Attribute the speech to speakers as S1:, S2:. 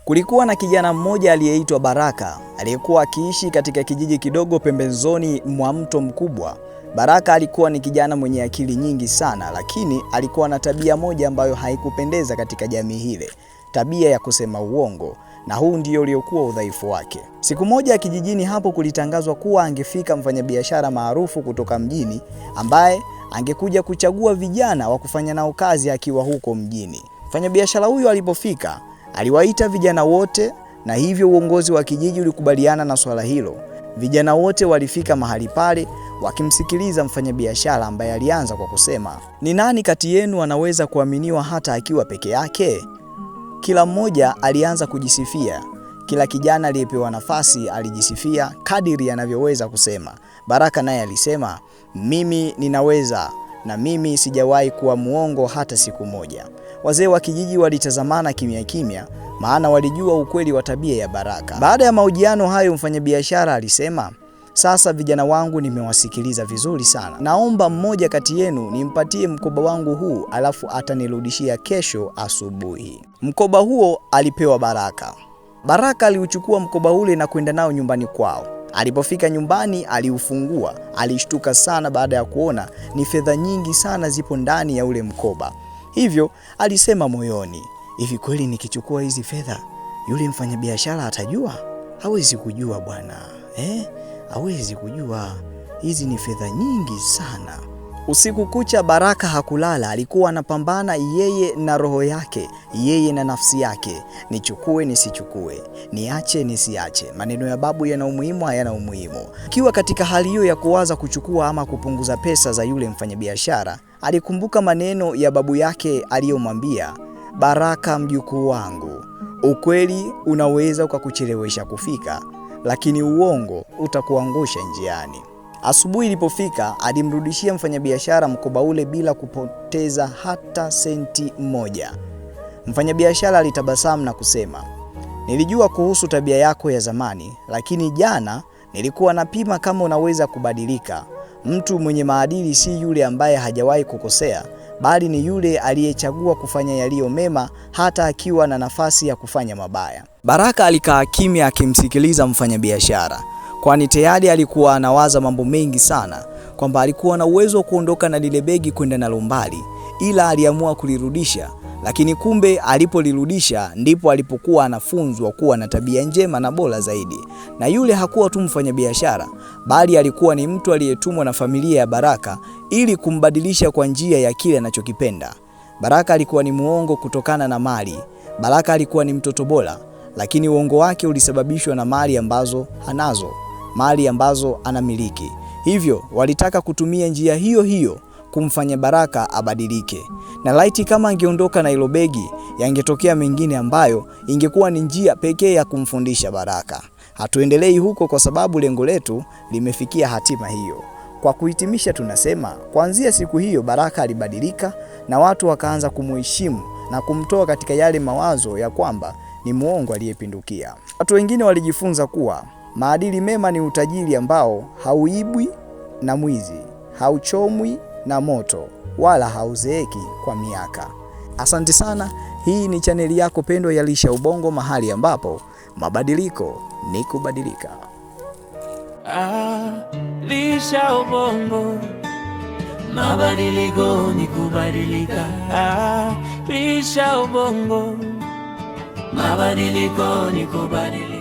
S1: Kulikuwa na kijana mmoja aliyeitwa Baraka, aliyekuwa akiishi katika kijiji kidogo pembezoni mwa mto mkubwa. Baraka alikuwa ni kijana mwenye akili nyingi sana, lakini alikuwa na tabia moja ambayo haikupendeza katika jamii ile, tabia ya kusema uongo, na huu ndio uliokuwa udhaifu wake. Siku moja kijijini hapo kulitangazwa kuwa angefika mfanyabiashara maarufu kutoka mjini ambaye angekuja kuchagua vijana wa kufanya nao kazi akiwa huko mjini. Mfanyabiashara huyo alipofika, aliwaita vijana wote, na hivyo uongozi wa kijiji ulikubaliana na swala hilo. Vijana wote walifika mahali pale wakimsikiliza mfanyabiashara ambaye alianza kwa kusema, "Ni nani kati yenu anaweza kuaminiwa hata akiwa peke yake?" Kila mmoja alianza kujisifia. Kila kijana aliyepewa nafasi alijisifia kadiri anavyoweza kusema. Baraka naye alisema, "Mimi ninaweza, na mimi sijawahi kuwa muongo hata siku moja." Wazee wa kijiji walitazamana kimya kimya, maana walijua ukweli wa tabia ya Baraka. Baada ya mahojiano hayo, mfanyabiashara alisema, "Sasa vijana wangu, nimewasikiliza vizuri sana. Naomba mmoja kati yenu nimpatie mkoba wangu huu, alafu atanirudishia kesho asubuhi." Mkoba huo alipewa Baraka. Baraka aliuchukua mkoba ule na kwenda nao nyumbani kwao. Alipofika nyumbani, aliufungua. Alishtuka sana baada ya kuona ni fedha nyingi sana zipo ndani ya ule mkoba. Hivyo alisema moyoni, "Hivi kweli nikichukua hizi fedha, yule mfanyabiashara atajua?" Hawezi kujua bwana. Hawezi kujua. Hizi ni fedha nyingi sana. Usiku kucha Baraka hakulala, alikuwa anapambana yeye na roho yake, yeye na nafsi yake. Nichukue nisichukue, niache nisiache, maneno ya babu yana umuhimu hayana umuhimu. Akiwa katika hali hiyo ya kuwaza kuchukua ama kupunguza pesa za yule mfanyabiashara, alikumbuka maneno ya babu yake aliyomwambia, "Baraka mjukuu wangu, ukweli unaweza ukakuchelewesha kufika, lakini uongo utakuangusha njiani." Asubuhi ilipofika, alimrudishia mfanyabiashara mkoba ule bila kupoteza hata senti moja. Mfanyabiashara alitabasamu na kusema, "Nilijua kuhusu tabia yako ya zamani, lakini jana nilikuwa napima kama unaweza kubadilika. Mtu mwenye maadili si yule ambaye hajawahi kukosea, bali ni yule aliyechagua kufanya yaliyo mema hata akiwa na nafasi ya kufanya mabaya." Baraka alikaa kimya akimsikiliza mfanyabiashara, kwani tayari alikuwa anawaza mambo mengi sana, kwamba alikuwa na uwezo wa kuondoka na lile begi kwenda nalo mbali, ila aliamua kulirudisha. Lakini kumbe alipolirudisha ndipo alipokuwa anafunzwa kuwa na tabia njema na bora zaidi. Na yule hakuwa tu mfanyabiashara, bali alikuwa ni mtu aliyetumwa na familia ya Baraka ili kumbadilisha kwa njia ya kile anachokipenda. Baraka alikuwa ni muongo kutokana na mali. Baraka alikuwa ni mtoto bora, lakini uongo wake ulisababishwa na mali ambazo hanazo, mali ambazo anamiliki. Hivyo walitaka kutumia njia hiyo hiyo kumfanya Baraka abadilike. Na laiti kama angeondoka na hilo begi, yangetokea mengine ambayo ingekuwa ni njia pekee ya kumfundisha Baraka. Hatuendelei huko kwa sababu lengo letu limefikia hatima hiyo. Kwa kuhitimisha, tunasema kuanzia siku hiyo Baraka alibadilika na watu wakaanza kumheshimu na kumtoa katika yale mawazo ya kwamba ni muongo aliyepindukia. Watu wengine walijifunza kuwa maadili mema ni utajiri ambao hauibwi na mwizi, hauchomwi na moto, wala hauzeeki kwa miaka. Asante sana. Hii ni chaneli yako pendwa ya Lisha Ubongo, mahali ambapo mabadiliko ni kubadilika.
S2: Lisha Ubongo, mabadiliko ni kubadilika. Lisha Ubongo, mabadiliko ni kubadilika.